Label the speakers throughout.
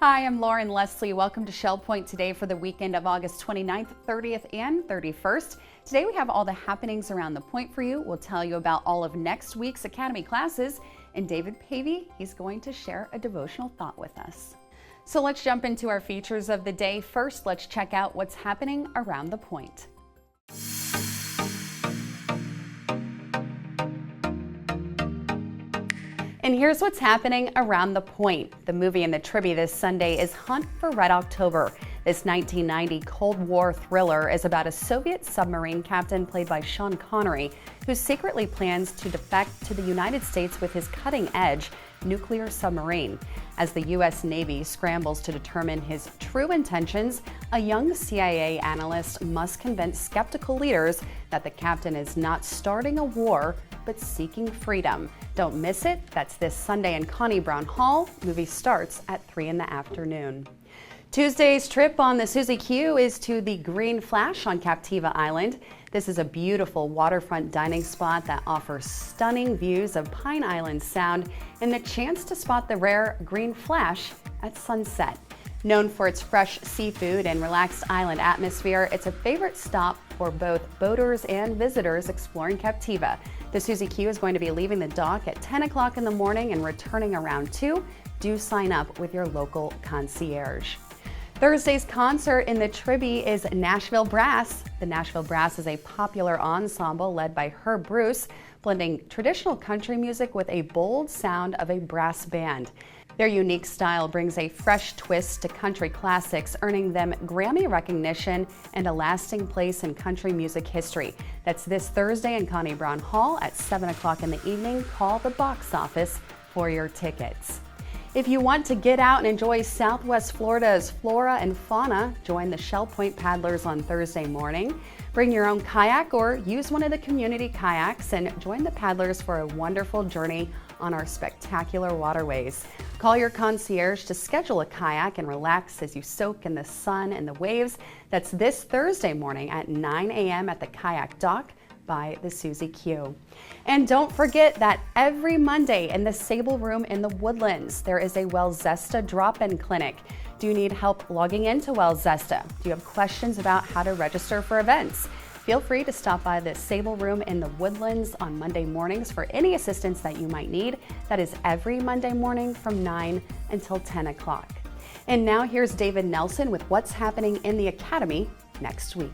Speaker 1: Hi, I'm Lauren Leslie. Welcome to Shell Point today for the weekend of August 29th, 30th, and 31st. Today we have all the happenings around the point for you. We'll tell you about all of next week's Academy classes. And David Pavey, he's going to share a devotional thought with us. So let's jump into our features of the day. First, let's check out what's happening around the point. And here's what's happening around the point. The movie in the Tribby this Sunday is Hunt for Red October. This 1990 Cold War thriller is about a Soviet submarine captain played by Sean Connery, who secretly plans to defect to the United States with his cutting-edge nuclear submarine. As the U.S. Navy scrambles to determine his true intentions, a young CIA analyst must convince skeptical leaders that the captain is not starting a war, but seeking freedom. Don't miss it. That's this Sunday in Connie Brown Hall. Movie starts at 3 in the afternoon. Tuesday's trip on the Suzy Q is to the Green Flash on Captiva Island. This is a beautiful waterfront dining spot that offers stunning views of Pine Island Sound and the chance to spot the rare Green Flash at sunset. Known for its fresh seafood and relaxed island atmosphere, it's a favorite stop for both boaters and visitors exploring Captiva. The Suzy Q is going to be leaving the dock at 10 o'clock in the morning and returning around 2. Do sign up with your local concierge. Thursday's concert in the Tribby is Nashville Brass. The Nashville Brass is a popular ensemble led by Herb Bruce, blending traditional country music with a bold sound of a brass band. Their unique style brings a fresh twist to country classics, earning them Grammy recognition and a lasting place in country music history. That's this Thursday in Connie Brown Hall at 7 o'clock in the evening. Call the box office for your tickets. If you want to get out and enjoy Southwest Florida's flora and fauna, join the Shell Point Paddlers on Thursday morning. Bring your own kayak or use one of the community kayaks and join the paddlers for a wonderful journey on our spectacular waterways. Call your concierge to schedule a kayak and relax as you soak in the sun and the waves. That's this Thursday morning at 9 a.m. at the Kayak Dock by the Suzy Q. And don't forget that every Monday in the Sable Room in the Woodlands, there is a Wellzesta drop-in clinic. Do you need help logging into Wellzesta? Do you have questions about how to register for events? Feel free to stop by the Sable Room in the Woodlands on Monday mornings for any assistance that you might need. That is every Monday morning from 9 until 10 o'clock. And now here's David Nelson with what's happening in the Academy next week.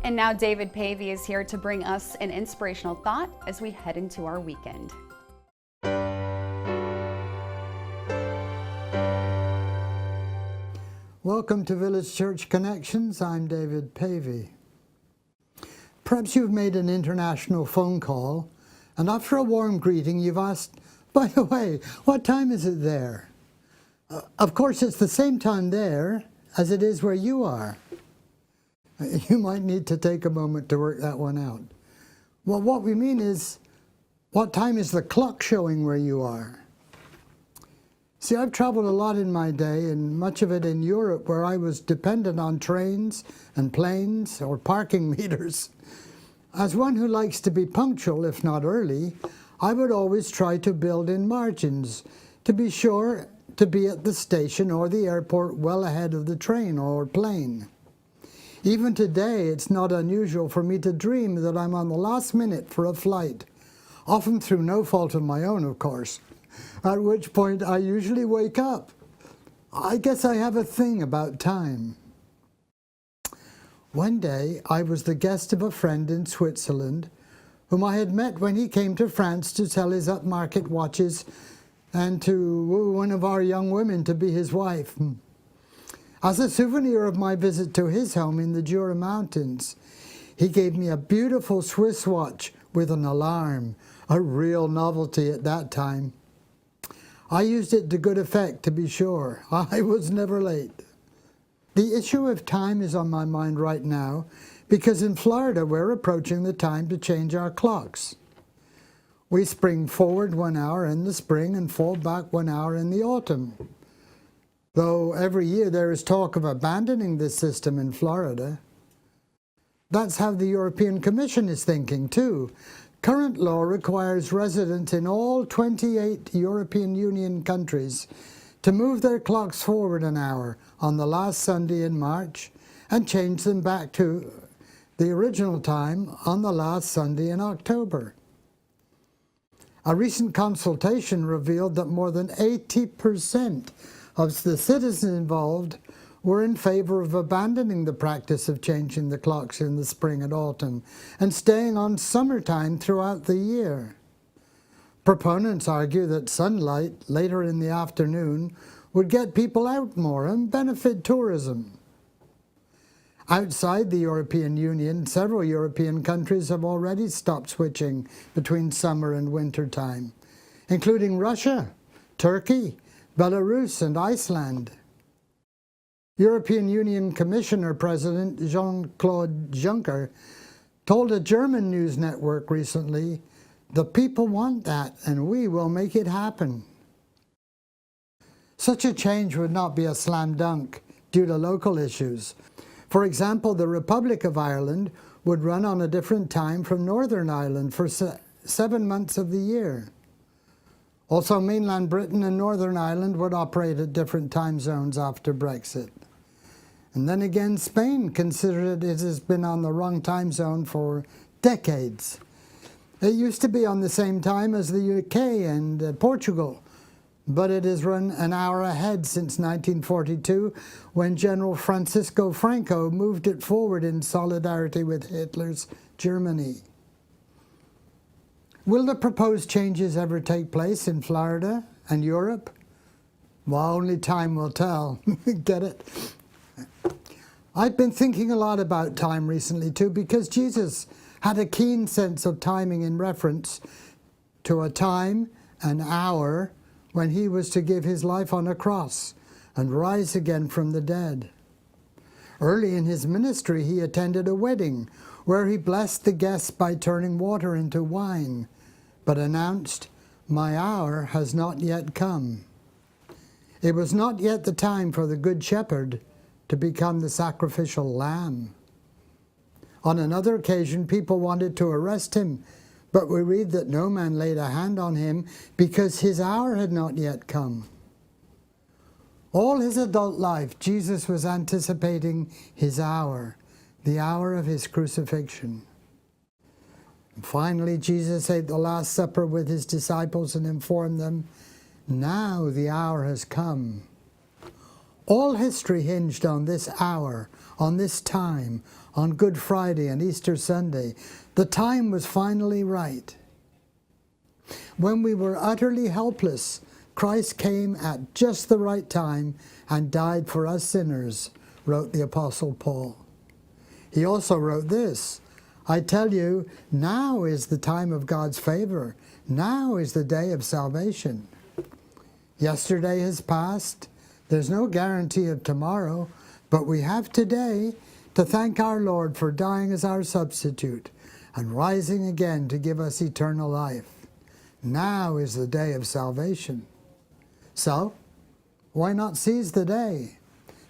Speaker 1: And now David Pavey is here to bring us an inspirational thought as we head into our weekend.
Speaker 2: Welcome to Village Church Connections. I'm David Pavey. Perhaps you've made an international phone call, and after a warm greeting, you've asked, by the way, what time is it there? Of course, it's the same time there as it is where you are. You might need to take a moment to work that one out. Well, what we mean is, what time is the clock showing where you are? See, I've traveled a lot in my day, and much of it in Europe, where I was dependent on trains and planes or parking meters. As one who likes to be punctual, if not early, I would always try to build in margins to be sure to be at the station or the airport well ahead of the train or plane. Even today, it's not unusual for me to dream that I'm on the last minute for a flight, often through no fault of my own, of course, at which point I usually wake up. I guess I have a thing about time. One day, I was the guest of a friend in Switzerland, whom I had met when he came to France to sell his upmarket watches and to woo one of our young women to be his wife. As a souvenir of my visit to his home in the Jura Mountains, he gave me a beautiful Swiss watch with an alarm, a real novelty at that time. I used it to good effect, to be sure. I was never late. The issue of time is on my mind right now because in Florida we're approaching the time to change our clocks. We spring forward 1 hour in the spring and fall back 1 hour in the autumn. Though every year there is talk of abandoning this system in Florida. That's how the European Commission is thinking too. Current law requires residents in all 28 European Union countries to move their clocks forward an hour on the last Sunday in March and change them back to the original time on the last Sunday in October. A recent consultation revealed that more than 80% of the citizens involved were in favor of abandoning the practice of changing the clocks in the spring and autumn and staying on summertime throughout the year. Proponents argue that sunlight later in the afternoon would get people out more and benefit tourism. Outside the European Union, several European countries have already stopped switching between summer and winter time, including Russia, Turkey, Belarus, and Iceland. European Union Commissioner President Jean-Claude Juncker told a German news network recently, "The people want that, and we will make it happen." Such a change would not be a slam dunk due to local issues. For example, the Republic of Ireland would run on a different time from Northern Ireland for 7 months of the year. Also, mainland Britain and Northern Ireland would operate at different time zones after Brexit. And then again, Spain considered it has been on the wrong time zone for decades. It used to be on the same time as the UK and Portugal, but it has run an hour ahead since 1942 when General Francisco Franco moved it forward in solidarity with Hitler's Germany. Will the proposed changes ever take place in Florida and Europe? Well, only time will tell. Get it? I've been thinking a lot about time recently too because Jesus had a keen sense of timing in reference to a time, an hour, when he was to give his life on a cross and rise again from the dead. Early in his ministry, he attended a wedding where he blessed the guests by turning water into wine, but announced, "My hour has not yet come." It was not yet the time for the Good Shepherd to become the sacrificial lamb. On another occasion, people wanted to arrest him, but we read that no man laid a hand on him because his hour had not yet come. All his adult life, Jesus was anticipating his hour, the hour of his crucifixion. And finally, Jesus ate the Last Supper with his disciples and informed them, "Now the hour has come. All history hinged on this hour, on this time, on Good Friday and Easter Sunday. The time was finally right. When we were utterly helpless, Christ came at just the right time and died for us sinners, wrote the Apostle Paul. He also wrote this, I tell you, now is the time of God's favor. Now is the day of salvation. Yesterday has passed. There's no guarantee of tomorrow, but we have today to thank our Lord for dying as our substitute and rising again to give us eternal life. Now is the day of salvation. So, why not seize the day?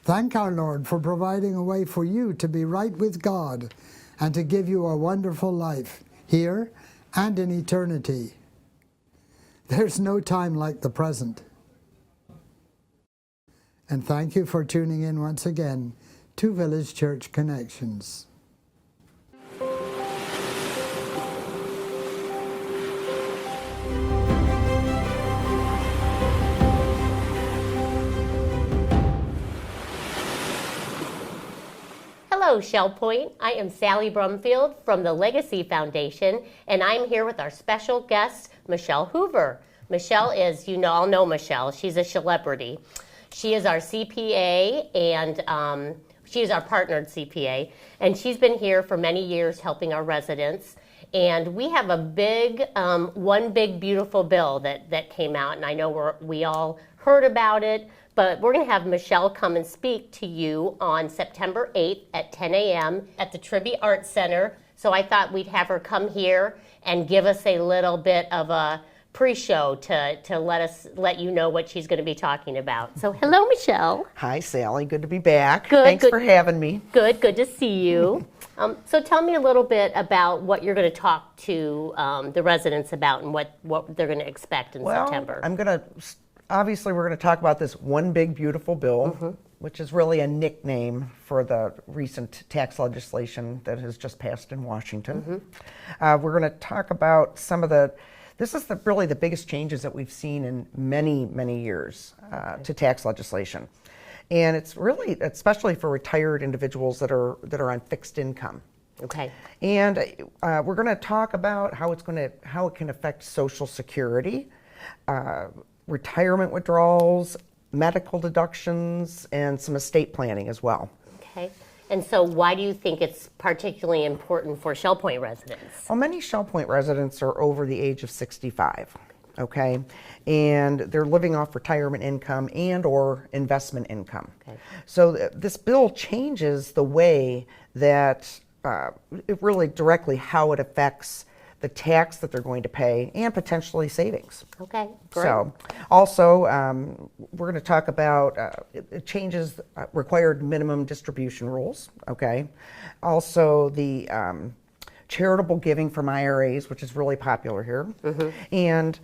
Speaker 2: Thank our Lord for providing a way for you to be right with God and to give you a wonderful life here and in eternity. There's no time like the present. And thank you for tuning in once again to Village Church Connections.
Speaker 3: Hello, Shell Point. I am Sally Brumfield from the Legacy Foundation, and I'm here with our special guest, Michelle Hoover. Michelle is, you all know Michelle, she's a celebrity. She is our CPA, and she is our partnered CPA, and she's been here for many years helping our residents. And we have a big, one big beautiful bill that came out, and I know we all heard about it, but we're going to have Michelle come and speak to you on September 8th at 10 a.m. at the Tribby Arts Center. So I thought we'd have her come here and give us a little bit of a pre-show to let you know what she's going to be talking about. So hello, Michelle.
Speaker 4: Hi, Sally. Good to be back.
Speaker 3: Good,
Speaker 4: Thanks
Speaker 3: good.
Speaker 4: for having me.
Speaker 3: Good to see you. So tell me a little bit about what you're going to talk to the residents about and what they're going to expect in September.
Speaker 4: Obviously, we're going to talk about this One Big Beautiful Bill, which is really a nickname for the recent tax legislation that has just passed in Washington. We're going to talk about this is really the biggest changes that we've seen in many, many years to tax legislation. And it's really, especially for retired individuals that are on fixed income.
Speaker 3: Okay.
Speaker 4: And we're going to talk about how it can affect Social Security, retirement withdrawals, medical deductions, and some estate planning as well.
Speaker 3: Okay. And so why do you think it's particularly important for Shell Point residents?
Speaker 4: Well, many Shell Point residents are over the age of 65, okay? And they're living off retirement income and or investment income. Okay. So this bill changes the way that, it really directly how it affects the tax that they're going to pay and potentially savings.
Speaker 3: Okay, great.
Speaker 4: So also, we're going to talk about it changes required minimum distribution rules, okay? Also the charitable giving from IRAs, which is really popular here. And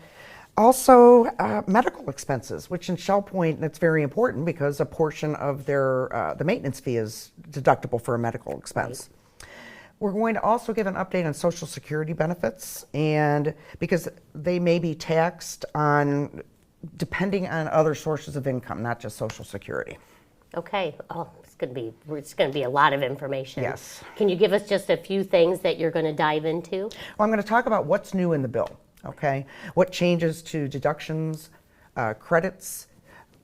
Speaker 4: also medical expenses, which in Shell Point, it's very important because a portion of the maintenance fee is deductible for a medical expense. Right. We're going to also give an update on Social Security benefits, and because they may be taxed depending on other sources of income, not just Social Security.
Speaker 3: Okay. Oh, it's going to be a lot of information.
Speaker 4: Yes.
Speaker 3: Can you give us just a few things that you're going to dive into?
Speaker 4: Well, I'm going to talk about what's new in the bill. Okay, what changes to deductions, credits,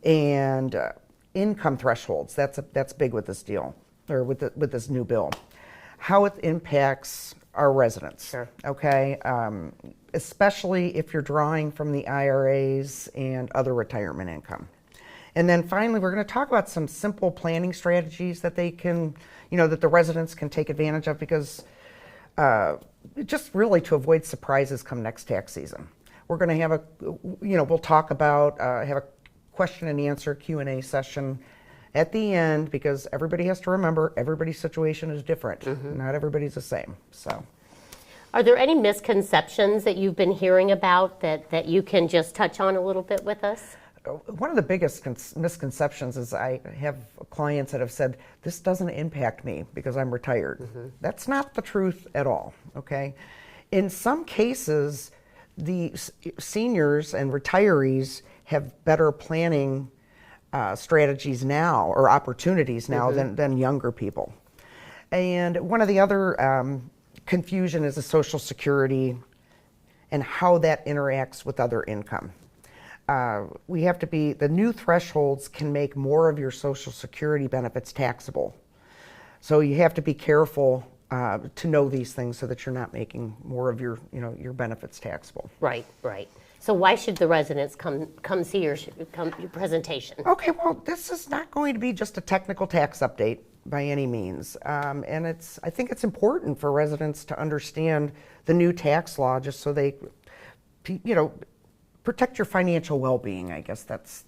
Speaker 4: and income thresholds. That's big with this deal, or with this new bill. How it impacts our residents.
Speaker 3: Sure.
Speaker 4: Okay, especially if you're drawing from the IRAs and other retirement income. And then finally, we're going to talk about some simple planning strategies that they can, that the residents can take advantage of, because just really to avoid surprises come next tax season. We're going to have we'll talk about, have a question and answer Q&A session at the end, because everybody has to remember everybody's situation is different. Not everybody's the same. So,
Speaker 3: are there any misconceptions that you've been hearing about that you can just touch on a little bit with us?
Speaker 4: One of the biggest misconceptions is I have clients that have said, this doesn't impact me because I'm retired. That's not the truth at all, okay? In some cases, the seniors and retirees have better planning strategies now or opportunities now than younger people. And one of the other confusion is the Social Security and how that interacts with other income. We have to be, the new thresholds can make more of your Social Security benefits taxable. So you have to be careful to know these things so that you're not making more of your, your benefits taxable.
Speaker 3: Right, right. So why should the residents come see your presentation?
Speaker 4: Okay, well, this is not going to be just a technical tax update by any means. And I think it's important for residents to understand the new tax law just so they, protect your financial well-being. I guess that's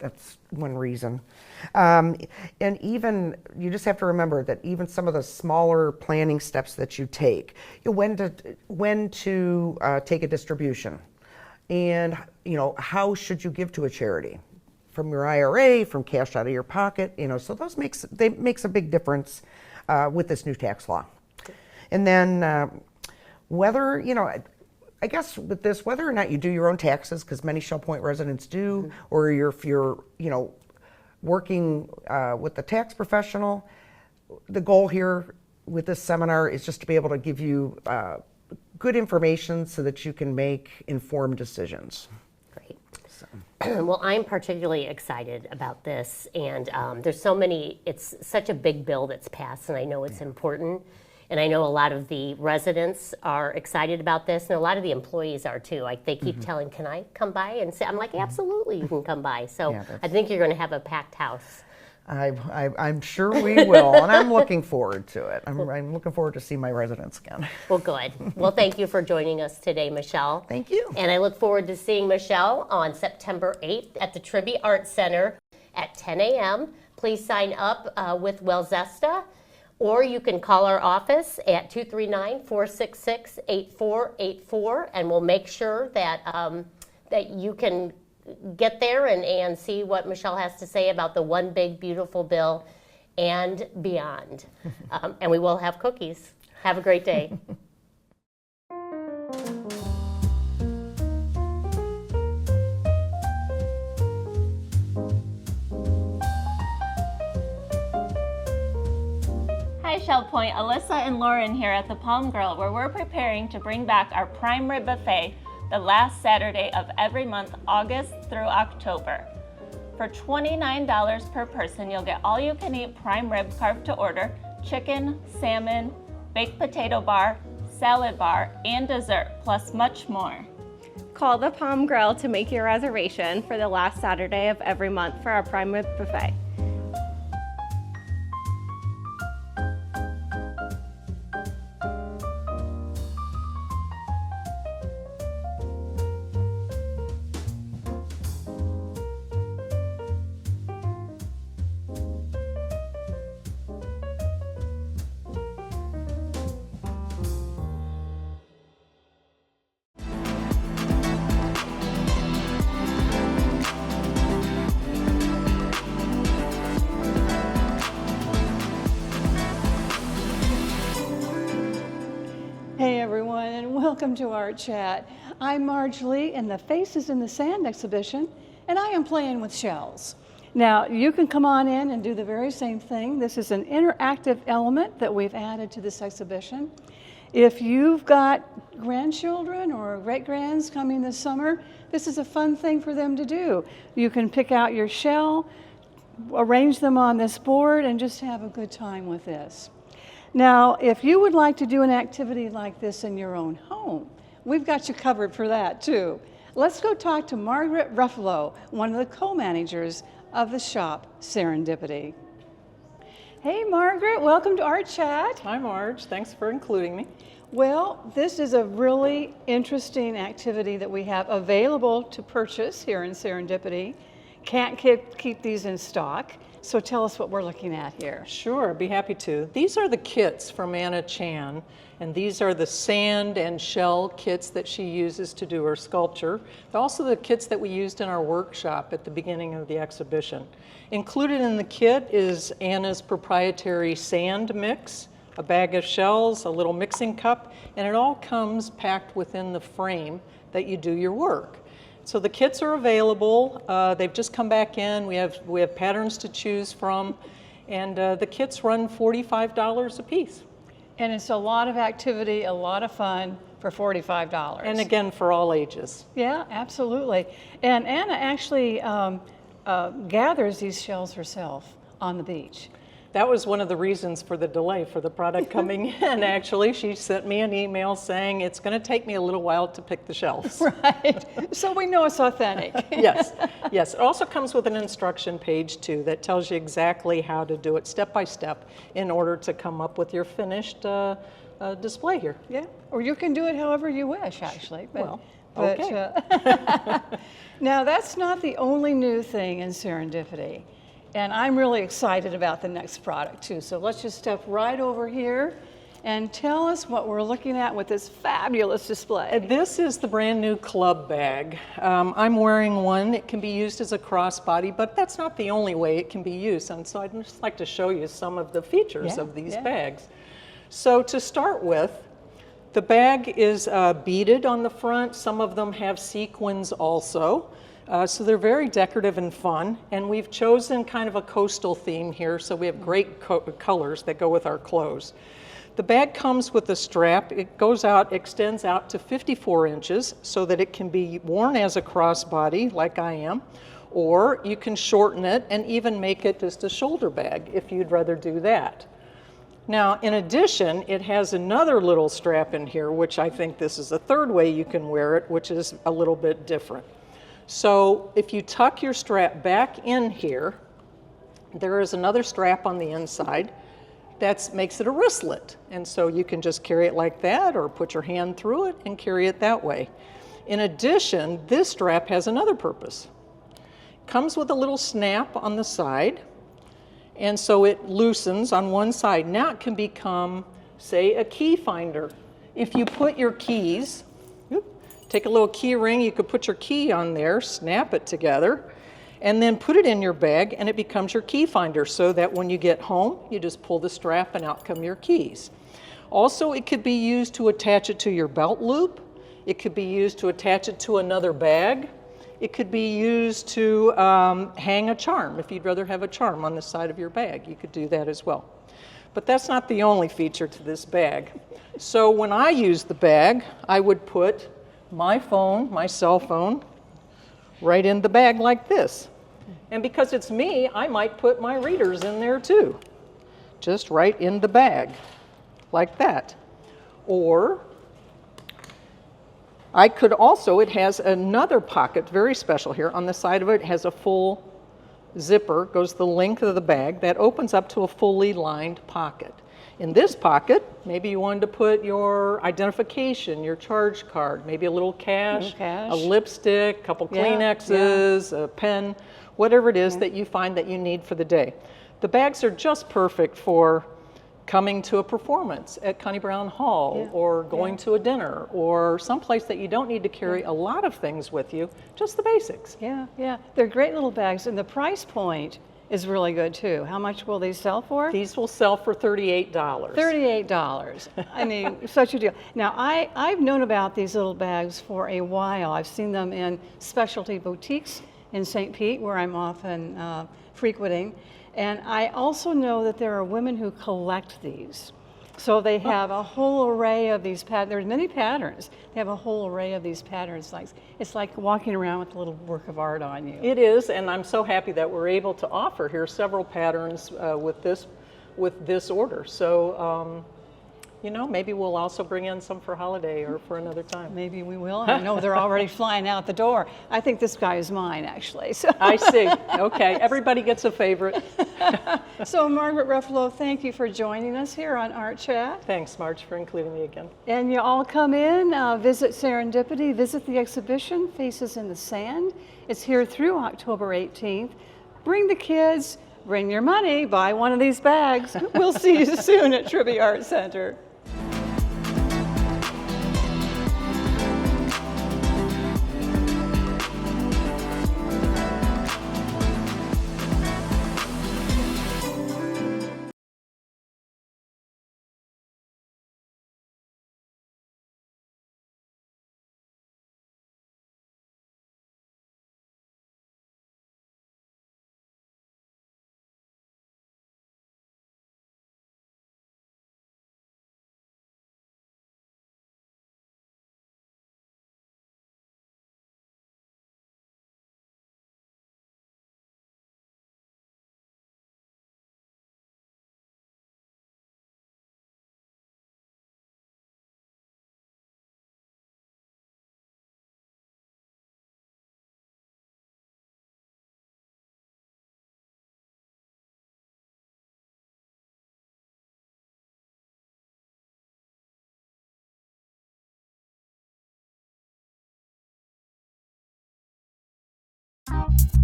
Speaker 4: one reason. And even, you just have to remember that even some of the smaller planning steps that you take, when to take a distribution, and how should you give to a charity, from your IRA, from cash out of your pocket, so those makes a big difference with this new tax law. And then whether, I guess with this, whether or not you do your own taxes, because many Shell Point residents do, or if you're working with a tax professional, the goal here with this seminar is just to be able to give you good information so that you can make informed decisions.
Speaker 3: Great. Well, I'm particularly excited about this, and there's so many, it's such a big bill that's passed, and I know it's important. And I know a lot of the residents are excited about this, and a lot of the employees are too. They keep telling, can I come by and sit? I'm like, absolutely, you can come by. So I think you're going to have a packed house.
Speaker 4: I'm sure we will, and I'm looking forward to it. I'm looking forward to see my residents again.
Speaker 3: Well, good. Well, thank you for joining us today, Michelle.
Speaker 4: Thank you.
Speaker 3: And I look forward to seeing Michelle on September 8th at the Tribby Arts Center at 10 a.m. Please sign up with Wellzesta, or you can call our office at 239-466-8484, and we'll make sure that that you can get there and see what Michelle has to say about the One Big Beautiful Bill and beyond. And we will have cookies. Have a great day.
Speaker 5: Hi Shell Point, Alyssa and Lauren here at the Palm Grill, where we're preparing to bring back our prime rib buffet the last Saturday of every month, August through October. For $29 per person, you'll get all you can eat prime rib carved to order, chicken, salmon, baked potato bar, salad bar, and dessert, plus much more.
Speaker 6: Call the Palm Grill to make your reservation for the last Saturday of every month for our prime rib buffet.
Speaker 7: Hey everyone, and welcome to our chat. I'm Marge Lee in the Faces in the Sand exhibition, and I am playing with shells. Now, you can come on in and do the very same thing. This is an interactive element that we've added to this exhibition. If you've got grandchildren or great-grands coming this summer, this is a fun thing for them to do. You can pick out your shell, arrange them on this board, and just have a good time with this. Now, if you would like to do an activity like this in your own home, we've got you covered for that too. Let's go talk to Margaret Ruffalo, one of the co-managers of the shop Serendipity. Hey Margaret, welcome to our chat.
Speaker 8: Hi Marge, thanks for including me.
Speaker 7: Well, this is a really interesting activity that we have available to purchase here in Serendipity. Can't keep these in stock. So tell us what we're looking at here.
Speaker 8: Sure, I'd be happy to. These are the kits from Anna Chan, and these are the sand and shell kits that she uses to do her sculpture. They're also the kits that we used in our workshop at the beginning of the exhibition. Included in the kit is Anna's proprietary sand mix, a bag of shells, a little mixing cup, and it all comes packed within the frame that you do your work. So the kits are available. They've just come back in. We have patterns to choose from, and the kits run $45 a piece.
Speaker 7: And it's a lot of activity, a lot of fun for $45.
Speaker 8: And again, for all ages.
Speaker 7: Yeah, absolutely. And Anna actually gathers these shells herself on the beach.
Speaker 8: That was one of the reasons for the delay for the product coming in, actually. She sent me an email saying it's going to take me a little while to pick the shells.
Speaker 7: Right. So we know it's authentic.
Speaker 8: Yes, yes. It also comes with an instruction page, too, that tells you exactly how to do it step by step in order to come up with your finished display here.
Speaker 7: Yeah. Or you can do it however you wish, actually.
Speaker 8: Well, okay.
Speaker 7: Now, that's not the only new thing in Serendipity. And I'm really excited about the next product too. So let's just step right over here and tell us what we're looking at with this fabulous display.
Speaker 8: This is the brand new club bag. I'm wearing one. It can be used as a crossbody, but that's not the only way it can be used. And so I'd just like to show you some of the features of these bags. So to start with, the bag is beaded on the front. Some of them have sequins also. So they're very decorative and fun, and we've chosen kind of a coastal theme here, so we have great colors that go with our clothes. The bag comes with a strap. It goes out, extends out to 54 inches so that it can be worn as a crossbody like I am, or you can shorten it and even make it just a shoulder bag if you'd rather do that. Now, in addition, it has another little strap in here, which I think this is the third way you can wear it, which is a little bit different. So if you tuck your strap back in here, there is another strap on the inside that makes it a wristlet. And so you can just carry it like that or put your hand through it and carry it that way. In addition, this strap has another purpose. It comes with a little snap on the side, and so it loosens on one side. Now it can become, say, a key finder. If you put your keys, take a little key ring, you could put your key on there, snap it together, and then put it in your bag, and it becomes your key finder, so that when you get home, you just pull the strap and out come your keys. Also, it could be used to attach it to your belt loop. It could be used to attach it to another bag. It could be used to hang a charm. If you'd rather have a charm on the side of your bag, you could do that as well. But that's not the only feature to this bag. So when I use the bag, I would put my phone, my cell phone, right in the bag like this. And because it's me, I might put my readers in there too. Just right in the bag, like that. Or I could also, it has another pocket, very special here. On the side of it, it has a full zipper, goes the length of the bag, that opens up to a fully lined pocket. In this pocket, maybe you wanted to put your identification, your charge card, maybe a little cash, a lipstick, a couple Kleenexes, a pen, whatever it is that you find that you need for the day. The bags are just perfect for coming to a performance at Connie Brown Hall, or going to a dinner, or someplace that you don't need to carry a lot of things with you, just the basics.
Speaker 7: Yeah, yeah. They're great little bags, and the price point is really good too. How much will these sell for?
Speaker 8: These will sell for $38.
Speaker 7: $38. I mean, such a deal. Now, I've known about these little bags for a while. I've seen them in specialty boutiques in St. Pete, where I'm often frequenting. And I also know that there are women who collect these. So they have a whole array of these patterns. There's many patterns. They have a whole array of these patterns. It's like walking around with a little work of art on you.
Speaker 8: It is, and I'm so happy that we're able to offer here several patterns with this order. So, you know, maybe we'll also bring in some for holiday or for another time.
Speaker 7: Maybe we will. I know they're already flying out the door. I think this guy is mine, actually. So.
Speaker 8: I see. Okay, everybody gets a favorite.
Speaker 7: So, Margaret Ruffalo, thank you for joining us here on Art Chat.
Speaker 8: Thanks, Marge, for including me again.
Speaker 7: And you all come in, visit Serendipity, visit the exhibition, Faces in the Sand. It's here through October 18th. Bring the kids, bring your money, buy one of these bags. We'll see you soon at Trivia Art Center.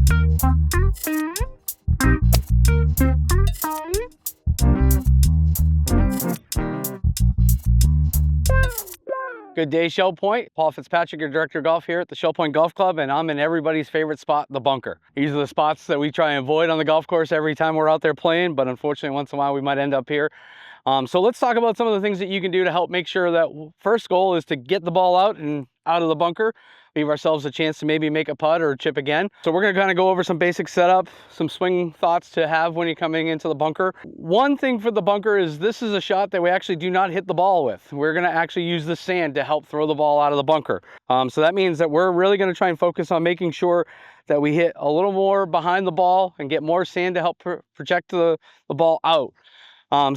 Speaker 9: Good day, Shell Point. Paul Fitzpatrick, your director of golf here at the Shell Point Golf Club, and I'm in everybody's favorite spot, the bunker. These are the spots that we try and avoid on the golf course every time we're out there playing, but unfortunately once in a while we might end up here. So let's talk about some of the things that you can do to help make sure that first goal is to get the ball out and out of the bunker, leave ourselves a chance to maybe make a putt or chip again. So we're gonna kind of go over some basic setup, some swing thoughts to have when you're coming into the bunker. One thing for the bunker is this is a shot that we actually do not hit the ball with. We're gonna actually use the sand to help throw the ball out of the bunker. So that means that we're really gonna try and focus on making sure that we hit a little more behind the ball and get more sand to help project the ball out.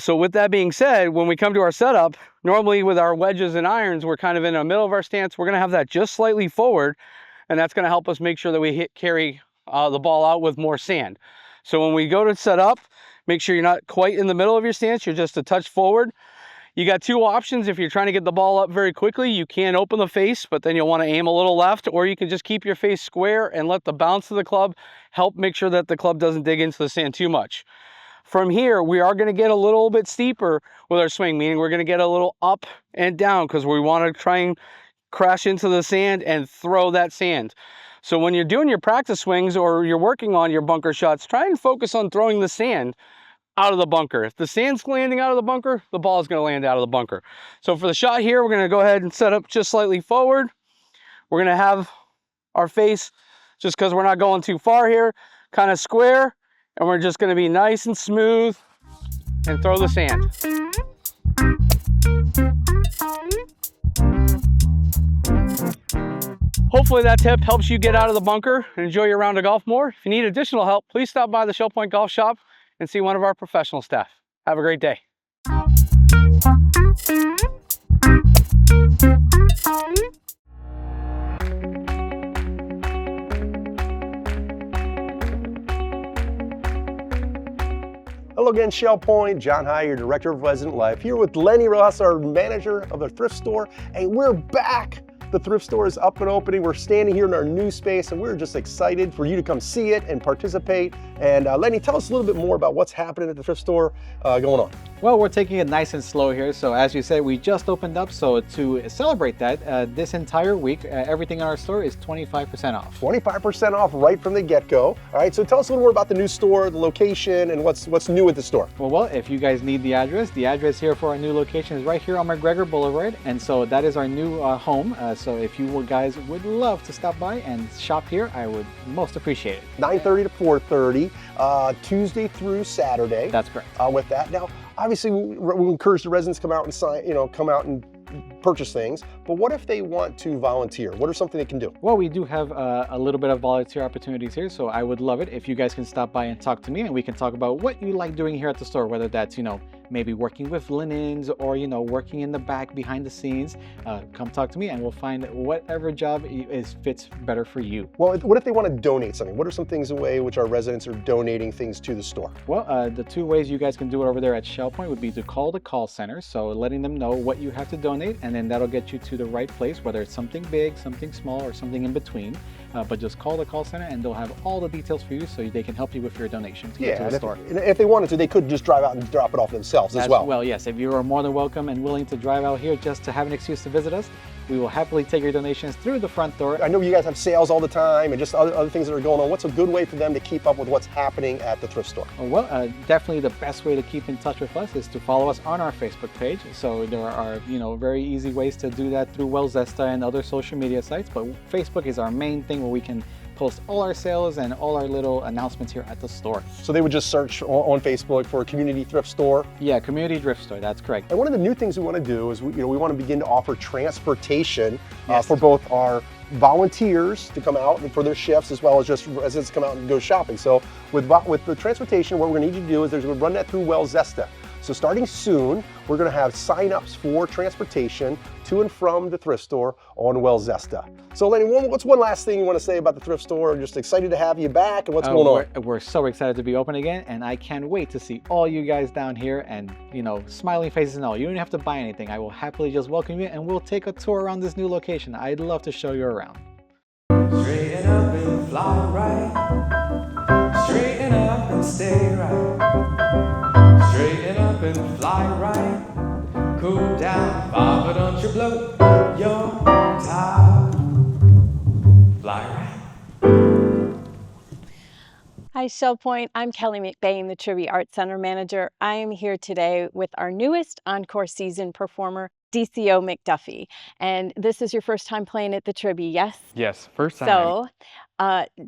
Speaker 9: So with that being said, when we come to our setup, normally with our wedges and irons, we're kind of in the middle of our stance. We're going to have that just slightly forward, and that's going to help us make sure that we carry the ball out with more sand. So when we go to set up, make sure you're not quite in the middle of your stance. You're just a touch forward. You got two options. If you're trying to get the ball up very quickly, you can open the face, but then you'll want to aim a little left, or you can just keep your face square and let the bounce of the club help make sure that the club doesn't dig into the sand too much. From here, we are going to get a little bit steeper with our swing, meaning we're going to get a little up and down because we want to try and crash into the sand and throw that sand. So when you're doing your practice swings or you're working on your bunker shots, try and focus on throwing the sand out of the bunker. If the sand's landing out of the bunker, the ball is going to land out of the bunker. So for the shot here, we're going to go ahead and set up just slightly forward. We're going to have our face, just because we're not going too far here, kind of square. And we're just going to be nice and smooth and throw the sand. Hopefully that tip helps you get out of the bunker and enjoy your round of golf more. If you need additional help, please stop by the Shell Point Golf Shop and see one of our professional staff. Have a great day.
Speaker 10: Hello again, Shell Point. John High, your Director of Resident Life, here with Lenny Ross, our manager of the thrift store, and we're back. The thrift store is up and opening. We're standing here in our new space, and we're just excited for you to come see it and participate. And Lenny, tell us a little bit more about what's happening at the thrift store going on.
Speaker 11: Well, we're taking it nice and slow here. So as you said, we just opened up. So to celebrate that, this entire week, everything in our store is 25% off.
Speaker 10: 25% off right from the get-go. All right, so tell us a little more about the new store, the location, and what's new at the store.
Speaker 11: Well, if you guys need the address here for our new location is right here on McGregor Boulevard. And so that is our new home. So if you guys would love to stop by and shop here, I would most appreciate it.
Speaker 10: 9:30 to 4:30, Tuesday through Saturday.
Speaker 11: That's correct.
Speaker 10: With that, now obviously we encourage the residents to come out and sign, come out and purchase things. But what if they want to volunteer? What are something they can do?
Speaker 11: Well, we do have a little bit of volunteer opportunities here, so I would love it if you guys can stop by and talk to me, and we can talk about what you like doing here at the store, whether that's maybe working with linens or working in the back behind the scenes. Come talk to me and we'll find whatever job fits better for you.
Speaker 10: Well, what if they want to donate something? What are some things in way which our residents are donating things to the store?
Speaker 11: Well, the two ways you guys can do it over there at Shell Point would be to call the call center, so letting them know what you have to donate, and then that'll get you to the right place, whether it's something big, something small, or something in between. But just call the call center and they'll have all the details for you so they can help you with your donation to get to the store.
Speaker 10: If they wanted to, they could just drive out and drop it off themselves as well.
Speaker 11: Well, yes, if you are more than welcome and willing to drive out here just to have an excuse to visit us, we will happily take your donations through the front door.
Speaker 10: I know you guys have sales all the time and just other things that are going on. What's a good way for them to keep up with what's happening at the thrift store?
Speaker 11: Well, definitely the best way to keep in touch with us is to follow us on our Facebook page. So there are, very easy ways to do that through Well Zesta and other social media sites, but Facebook is our main thing where we can post all our sales and all our little announcements here at the store.
Speaker 10: So they would just search on Facebook for a community thrift store?
Speaker 11: Yeah, community thrift store, that's correct.
Speaker 10: And one of the new things we want to do is we want to begin to offer transportation
Speaker 11: Yes.
Speaker 10: for both our volunteers to come out and for their shifts, as well as just residents to come out and go shopping. So with the transportation, what we're going to need you to do is we're going to run that through Well Zesta. So starting soon, we're going to have sign-ups for transportation to and from the thrift store on Well Zesta. So Lenny, what's one last thing you want to say about the thrift store? Just excited to have you back, and what's going on?
Speaker 11: We're so excited to be open again, and I can't wait to see all you guys down here and, smiling faces and all. You don't have to buy anything. I will happily just welcome you, and we'll take a tour around this new location. I'd love to show you around.
Speaker 12: Straighten up and fly right. to stay right. Straighten up and fly right. Cool down, but don't you blow your top. Fly right.
Speaker 13: Hi, Shell Point. I'm Kelly McBain, the Trivia Arts Center manager. I am here today with our newest encore season performer, DCO McDuffie. And this is your first time playing at the Trivia, yes?
Speaker 14: Yes, first time.
Speaker 13: So,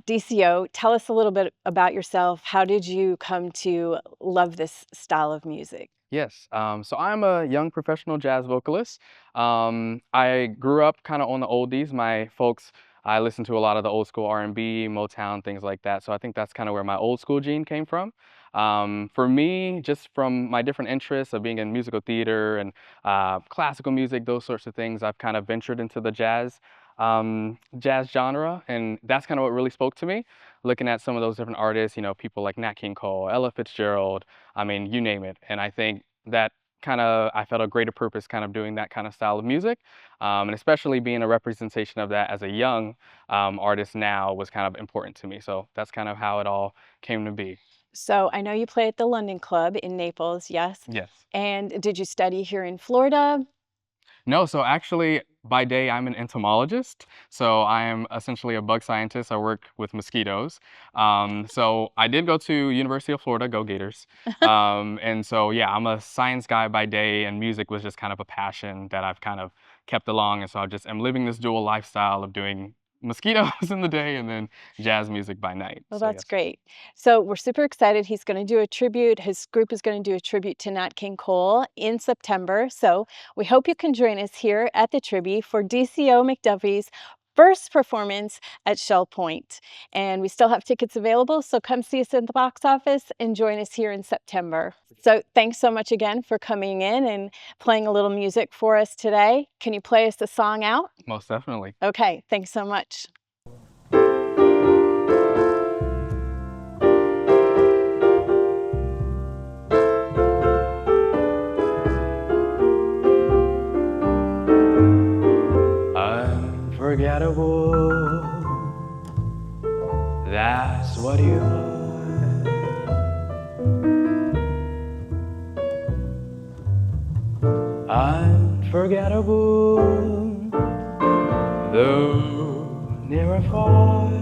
Speaker 13: DCO, tell us a little bit about yourself. How did you come to love this style of music?
Speaker 14: Yes, so I'm a young professional jazz vocalist. I grew up kind of on the oldies. My folks, I listened to a lot of the old school R&B, Motown, things like that. So I think that's kind of where my old school gene came from. For me, just from my different interests of being in musical theater and classical music, those sorts of things, I've kind of ventured into the jazz genre, and that's kind of what really spoke to me. Looking at some of those different artists, you know, people like Nat King Cole, Ella Fitzgerald, I mean, you name it. And I think that I felt a greater purpose kind of doing that kind of style of music, and especially being a representation of that as a young artist now was kind of important to me. So that's kind of how it all came to be.
Speaker 13: So I know you play at the London Club in Naples, yes?
Speaker 14: Yes.
Speaker 13: And did you study here in Florida?
Speaker 14: No, so actually by day I'm an entomologist. So I am essentially a bug scientist. I work with mosquitoes. So I did go to University of Florida, go Gators. And so yeah, I'm a science guy by day, and music was just kind of a passion that I've kind of kept along. And so I just am living this dual lifestyle of doing mosquitoes in the day and then jazz music by night.
Speaker 13: Well,
Speaker 14: So,
Speaker 13: that's
Speaker 14: yes.
Speaker 13: great. So we're super excited. He's going to do a tribute. His group is going to do a tribute to Nat King Cole in September. So we hope you can join us here at the tribute for DCO McDuffie's first performance at Shell Point. And we still have tickets available, so come see us in the box office and join us here in September. So thanks so much again for coming in and playing a little music for us today. Can you play us a song out?
Speaker 14: Most definitely.
Speaker 13: Okay, thanks so much.
Speaker 12: Unforgettable, that's what you are. Unforgettable, though near or far.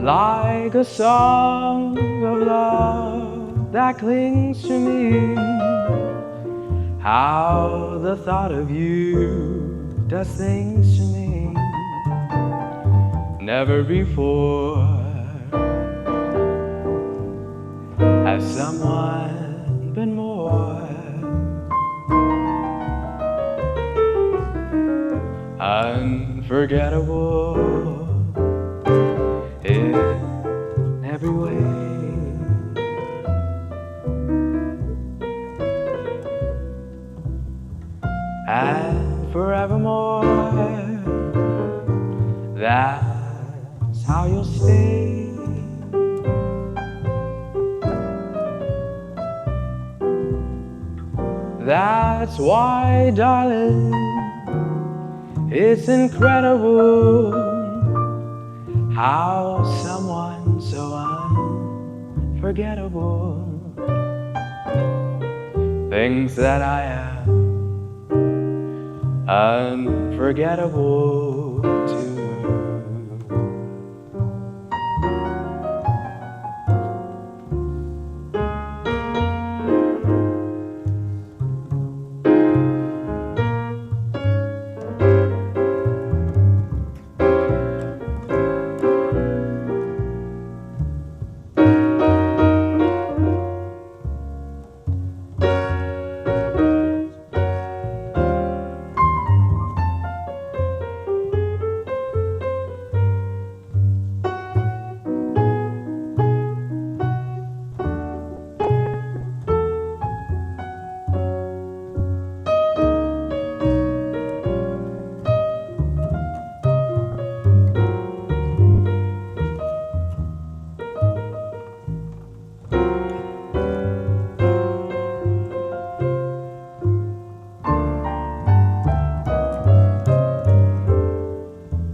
Speaker 12: Like a song of love that clings to me. How the thought of you does things to me. Never before has someone been more unforgettable in every way. And forevermore, that's how you'll stay. That's why, darling, it's incredible how someone so unforgettable thinks that I am unforgettable too.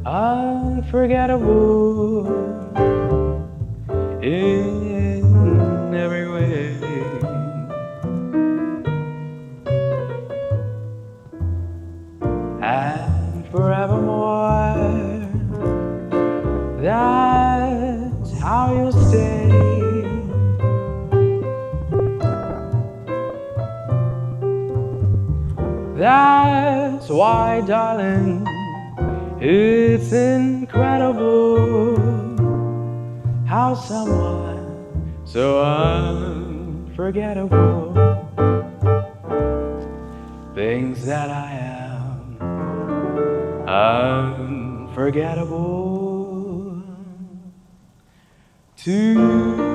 Speaker 12: unforgettable in every way. And forevermore, that's how you'll stay. That's why, darling, it's incredible how someone so unforgettable thinks that I am unforgettable too.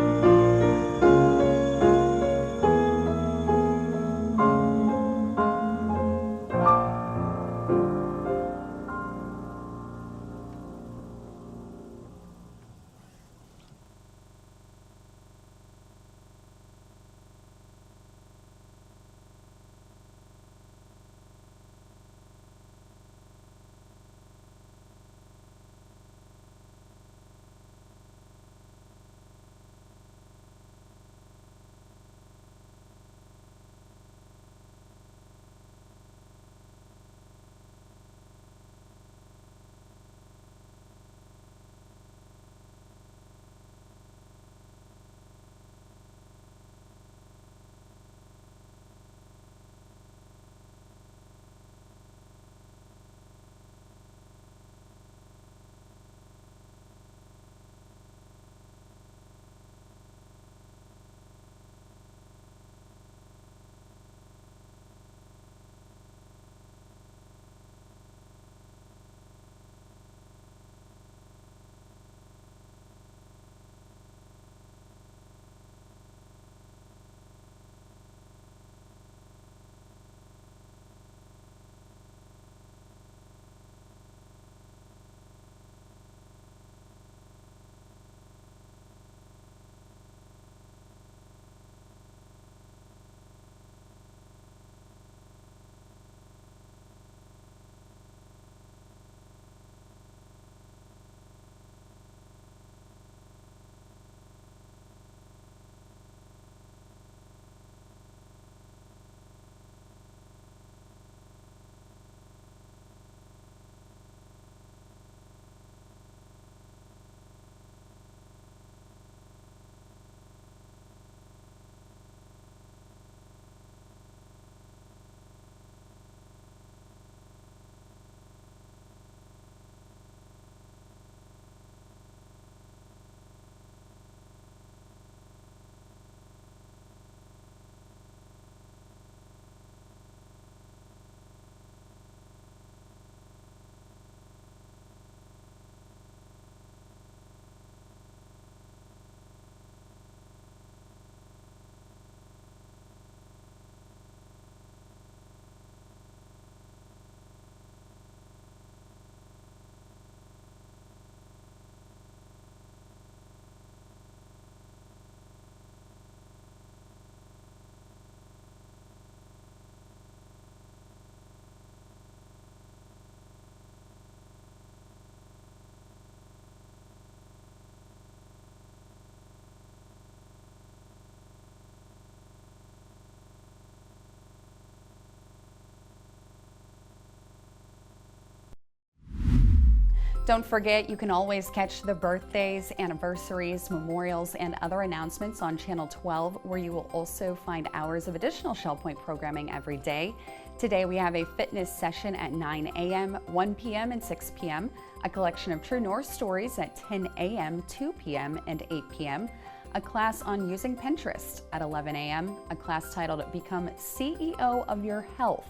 Speaker 1: Don't forget, you can always catch the birthdays, anniversaries, memorials, and other announcements on Channel 12, where you will also find hours of additional Shell Point programming every day. Today we have a fitness session at 9 a.m., 1 p.m., and 6 p.m., a collection of True North stories at 10 a.m., 2 p.m., and 8 p.m., a class on using Pinterest at 11 a.m., a class titled Become CEO of Your Health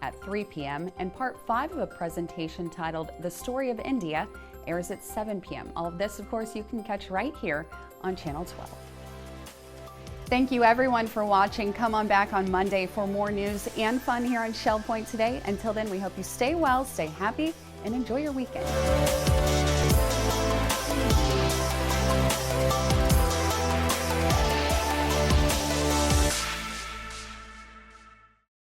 Speaker 1: at 3 p.m., and part 5 of a presentation titled The Story of India airs at 7 p.m. All of this, of course, you can catch right here on Channel 12. Thank you everyone for watching. Come on back on Monday for more news and fun here on Shell Point Today. Until then, we hope you stay well, stay happy, and enjoy your weekend.